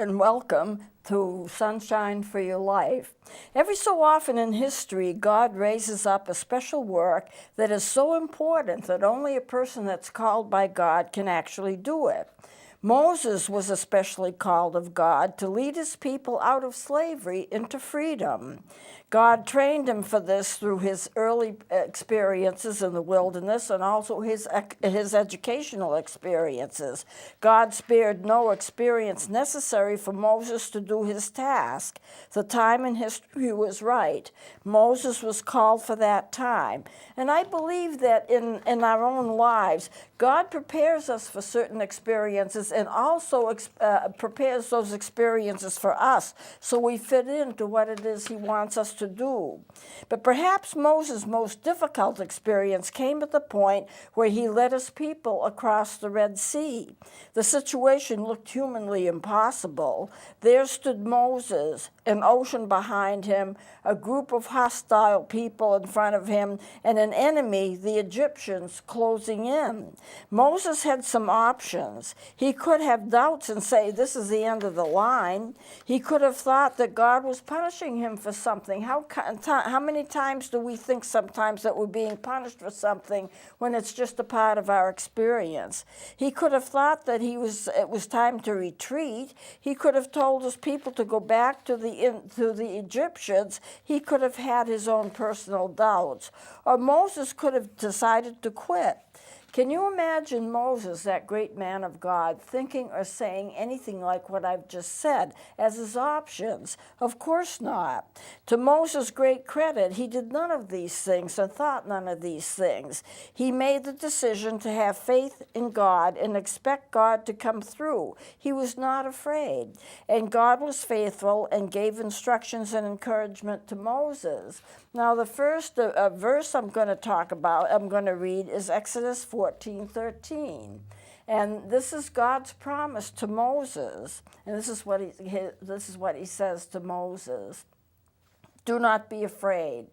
and welcome to Sunshine for Your Life. Every so often in history, God raises up a special work that is so important that only a person that's called by God can actually do it. Moses was especially called of God to lead his people out of slavery into freedom. God trained him for this through his early experiences in the wilderness and also his educational experiences. God spared no experience necessary for Moses to do his task. The time in history was right. Moses was called for that time. And I believe that in our own lives, God prepares us for certain experiences and also prepares those experiences for us so we fit into what it is he wants us to do. But perhaps Moses' most difficult experience came at the point where he led his people across the Red Sea. The situation looked humanly impossible. There stood Moses, an ocean behind him, a group of hostile people in front of him, and an enemy, the Egyptians, closing in. Moses had some options. He could have doubts and say, this is the end of the line. He could have thought that God was punishing him for something. How many times do we think sometimes that we're being punished for something when it's just a part of our experience? He could have thought that it was time to retreat. He could have told his people to go back to the Egyptians. He could have had his own personal doubts. Or Moses could have decided to quit. Can you imagine Moses, that great man of God, thinking or saying anything like what I've just said as his options? Of course not. To Moses' great credit, he did none of these things and thought none of these things. He made the decision to have faith in God and expect God to come through. He was not afraid. And God was faithful and gave instructions and encouragement to Moses. Now, the first verse I'm going to read is Exodus 14:13. And this is God's promise to Moses. And this is what he says to Moses. Do not be afraid.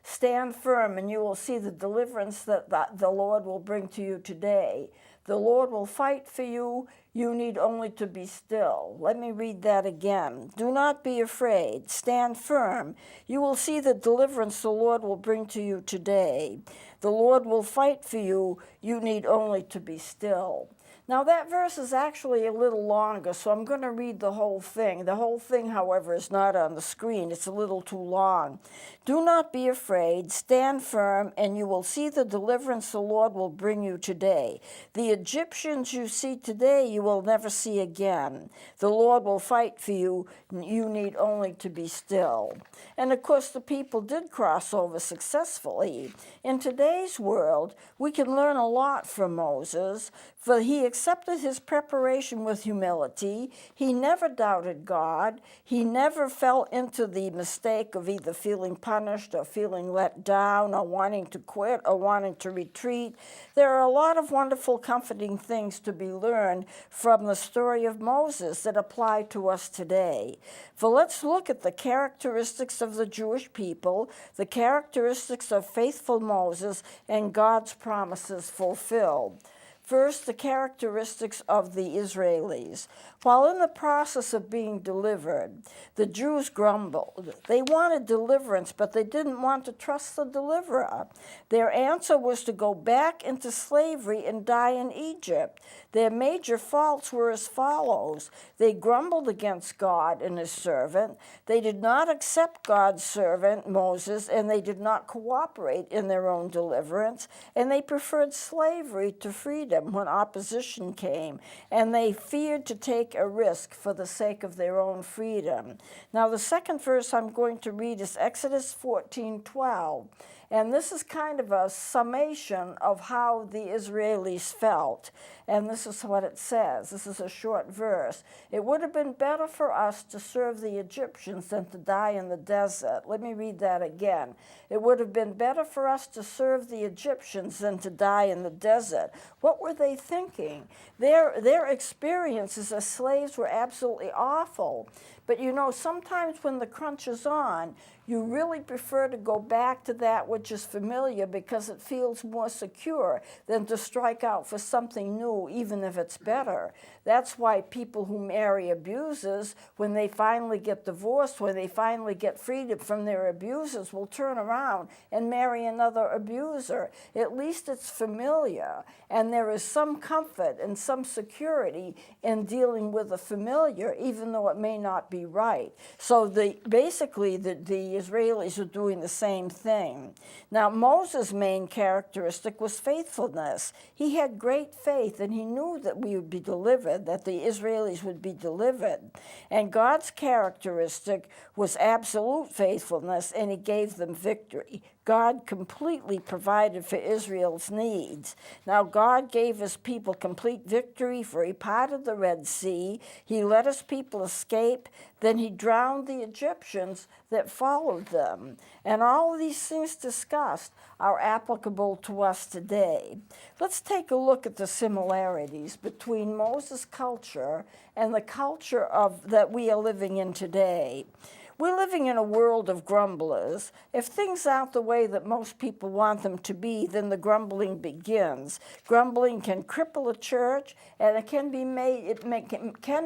Stand firm, and you will see the deliverance that the Lord will bring to you today. The Lord will fight for you. You need only to be still. Let me read that again. Do not be afraid. Stand firm. You will see the deliverance the Lord will bring to you today. The Lord will fight for you. You need only to be still. Now, that verse is actually a little longer, so I'm going to read the whole thing. The whole thing, however, is not on the screen. It's a little too long. Do not be afraid. Stand firm, and you will see the deliverance the Lord will bring you today. The Egyptians you see today, you will never see again. The Lord will fight for you. You need only to be still. And, of course, the people did cross over successfully. In today's world, we can learn a lot from Moses, for he accepted his preparation with humility. He never doubted God. He never fell into the mistake of either feeling punished or feeling let down or wanting to quit or wanting to retreat. There are a lot of wonderful, comforting things to be learned from the story of Moses that apply to us today. For let's look at the characteristics of the Jewish people, the characteristics of faithful Moses, and God's promises fulfilled. First, the characteristics of the Israelis. While in the process of being delivered, the Jews grumbled. They wanted deliverance, but they didn't want to trust the deliverer. Their answer was to go back into slavery and die in Egypt. Their major faults were as follows. They grumbled against God and his servant. They did not accept God's servant, Moses, and they did not cooperate in their own deliverance, and they preferred slavery to freedom when opposition came, and they feared to take a risk for the sake of their own freedom. Now, the second verse I'm going to read is Exodus 14:12. And this is kind of a summation of how the Israelis felt. And this is what it says. This is a short verse. It would have been better for us to serve the Egyptians than to die in the desert. Let me read that again. It would have been better for us to serve the Egyptians than to die in the desert. What were they thinking? Their experiences as slaves were absolutely awful. But you know, sometimes when the crunch is on, you really prefer to go back to that which is familiar because it feels more secure than to strike out for something new new, even if it's better. That's why people who marry abusers, when they finally get divorced, when they finally get freed from their abusers, will turn around and marry another abuser. At least it's familiar, and there is some comfort and some security in dealing with a familiar, even though it may not be right. So basically the Israelis are doing the same thing. Now, Moses' main characteristic was faithfulness. He had great faith, and he knew that we would be delivered, that the Israelis would be delivered. And God's characteristic was absolute faithfulness, and he gave them victory. God completely provided for Israel's needs. Now, God gave his people complete victory, for he parted the Red Sea. He let his people escape. Then he drowned the Egyptians that followed them. And all of these things discussed are applicable to us today. Let's take a look at the similarities between Moses' culture and the culture that we are living in today. We're living in a world of grumblers. If things aren't the way that most people want them to be, then the grumbling begins. Grumbling can cripple a church, and it can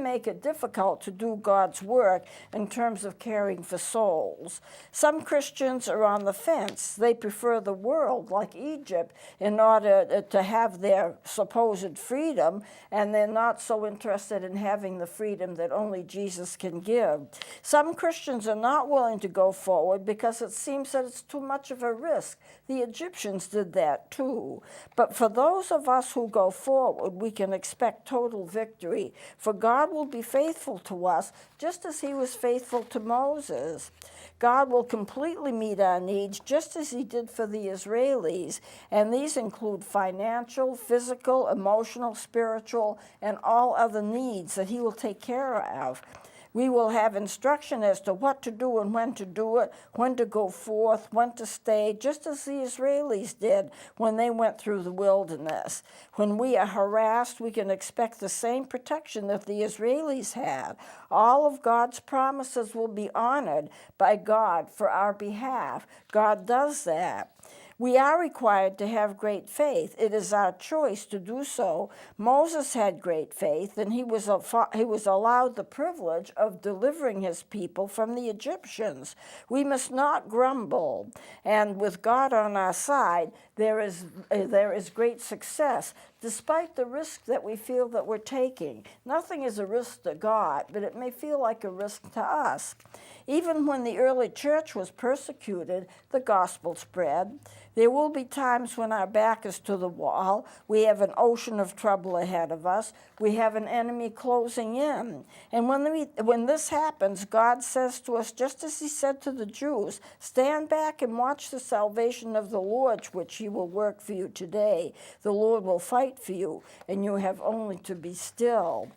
make it difficult to do God's work in terms of caring for souls. Some Christians are on the fence. They prefer the world, like Egypt, in order to have their supposed freedom, and they're not so interested in having the freedom that only Jesus can give. Some Christians are not willing to go forward because it seems that it's too much of a risk. The Egyptians did that too. But for those of us who go forward, we can expect total victory, for God will be faithful to us just as he was faithful to Moses. God will completely meet our needs just as he did for the Israelis, and these include financial, physical, emotional, spiritual, and all other needs that he will take care of. We will have instruction as to what to do and when to do it, when to go forth, when to stay, just as the Israelis did when they went through the wilderness. When we are harassed, we can expect the same protection that the Israelis had. All of God's promises will be honored by God for our behalf. God does that. We are required to have great faith. It is our choice to do so. Moses had great faith, and he was allowed the privilege of delivering his people from the Egyptians. We must not grumble, and with God on our side, there is great success, despite the risk that we feel that we're taking. Nothing is a risk to God, but it may feel like a risk to us. Even when the early church was persecuted, the gospel spread. There will be times when our back is to the wall. We have an ocean of trouble ahead of us. We have an enemy closing in. And when this happens, God says to us, just as he said to the Jews, stand back and watch the salvation of the Lord, which he will work for you today. The Lord will fight for you, and you have only to be still.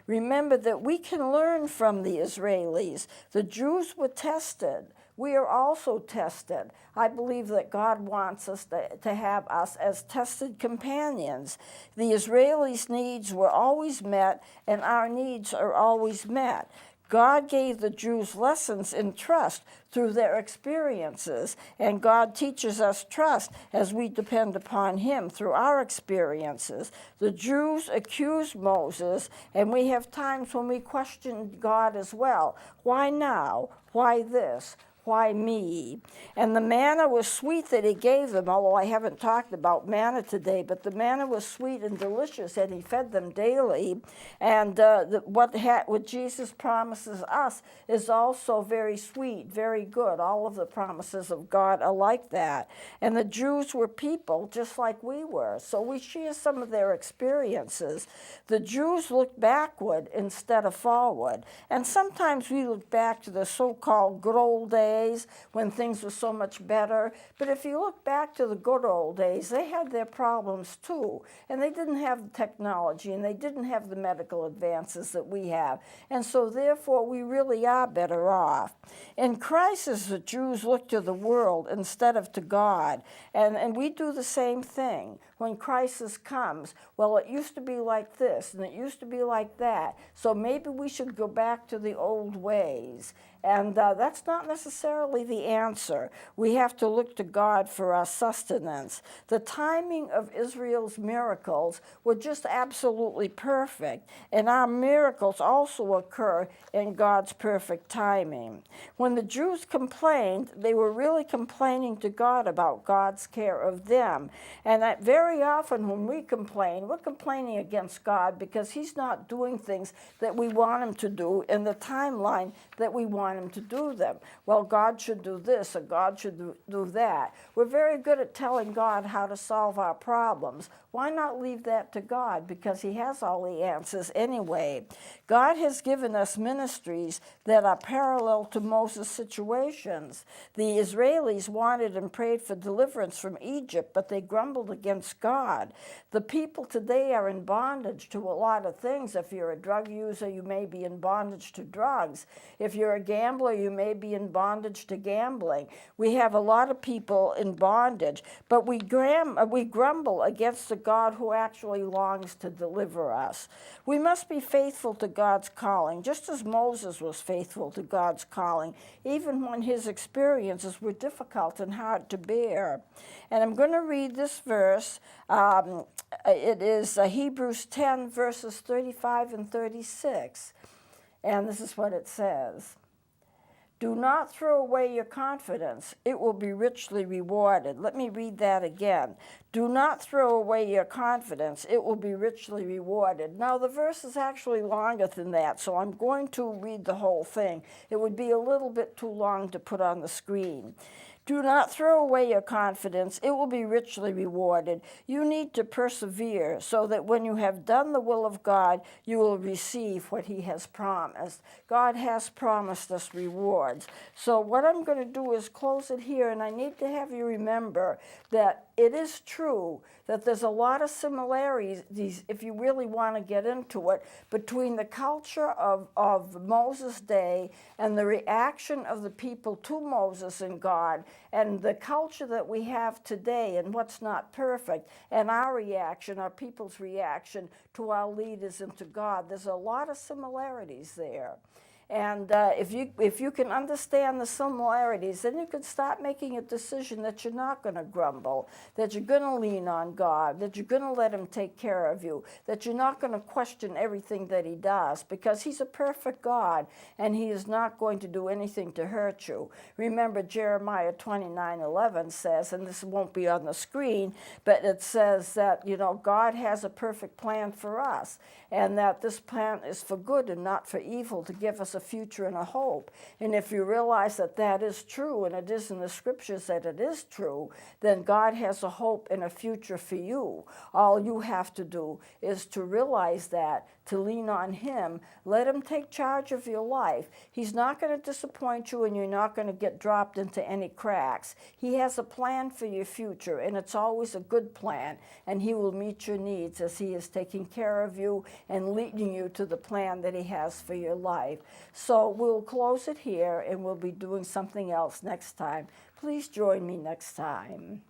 Remember that we can learn from the Israelis. The Jews were tested. We are also tested. I believe that God wants us to have us as tested companions. The Israelis' needs were always met, and our needs are always met. God gave the Jews lessons in trust through their experiences, and God teaches us trust as we depend upon him through our experiences. The Jews accused Moses, and we have times when we question God as well. Why now? Why this? Why me? And the manna was sweet that he gave them, although I haven't talked about manna today, but the manna was sweet and delicious, and he fed them daily. And what Jesus promises us is also very sweet, very good. All of the promises of God are like that. And the Jews were people just like we were, so we share some of their experiences. The Jews looked backward instead of forward, and sometimes we look back to the so-called good old days when things were so much better. But if you look back to the good old days, they had their problems too. And they didn't have the technology, and they didn't have the medical advances that we have. And so therefore, we really are better off. In crisis, the Jews look to the world instead of to God. And we do the same thing. When crisis comes, well, it used to be like this, and it used to be like that. So maybe we should go back to the old ways. And that's not necessarily necessarily the answer. We have to look to God for our sustenance. The timing of Israel's miracles were just absolutely perfect, and our miracles also occur in God's perfect timing. When the Jews complained, they were really complaining to God about God's care of them. And that very often when we complain, we're complaining against God because he's not doing things that we want him to do in the timeline that we want him to do them. Well, God should do this or God should do that. We're very good at telling God how to solve our problems. Why not leave that to God? Because he has all the answers anyway. God has given us ministries that are parallel to Moses' situations. The Israelis wanted and prayed for deliverance from Egypt, but they grumbled against God. The people today are in bondage to a lot of things. If you're a drug user, you may be in bondage to drugs. If you're a gambler, you may be in bondage to gambling. We have a lot of people in bondage, but we grumble against the God who actually longs to deliver us. We must be faithful to God's calling, just as Moses was faithful to God's calling, even when his experiences were difficult and hard to bear. And I'm going to read this verse. It is Hebrews 10, verses 35 and 36. And this is what it says. Do not throw away your confidence. It will be richly rewarded. Let me read that again. Do not throw away your confidence. It will be richly rewarded. Now, the verse is actually longer than that, so I'm going to read the whole thing. It would be a little bit too long to put on the screen. Do not throw away your confidence. It will be richly rewarded. You need to persevere so that when you have done the will of God, you will receive what he has promised. God has promised us rewards. So what I'm going to do is close it here, and I need to have you remember that it is true that there's a lot of similarities, if you really want to get into it, between the culture of Moses' day and the reaction of the people to Moses and God, and the culture that we have today and what's not perfect, and our reaction, our people's reaction to our leaders and to God. There's a lot of similarities there. And if you can understand the similarities, then you can start making a decision that you're not going to grumble, that you're going to lean on God, that you're going to let him take care of you, that you're not going to question everything that he does, because he's a perfect God, and he is not going to do anything to hurt you. Remember, Jeremiah 29:11 says, and this won't be on the screen, but it says that, you know, God has a perfect plan for us, and that this plan is for good and not for evil, to give us a future and a hope. And if you realize that that is true, and it is in the scriptures that it is true, then God has a hope and a future for you. All you have to do is to realize that, to lean on him, let him take charge of your life. He's not going to disappoint you, and you're not going to get dropped into any cracks. He has a plan for your future, and it's always a good plan, and he will meet your needs as he is taking care of you and leading you to the plan that he has for your life. So we'll close it here, and we'll be doing something else next time. Please join me next time.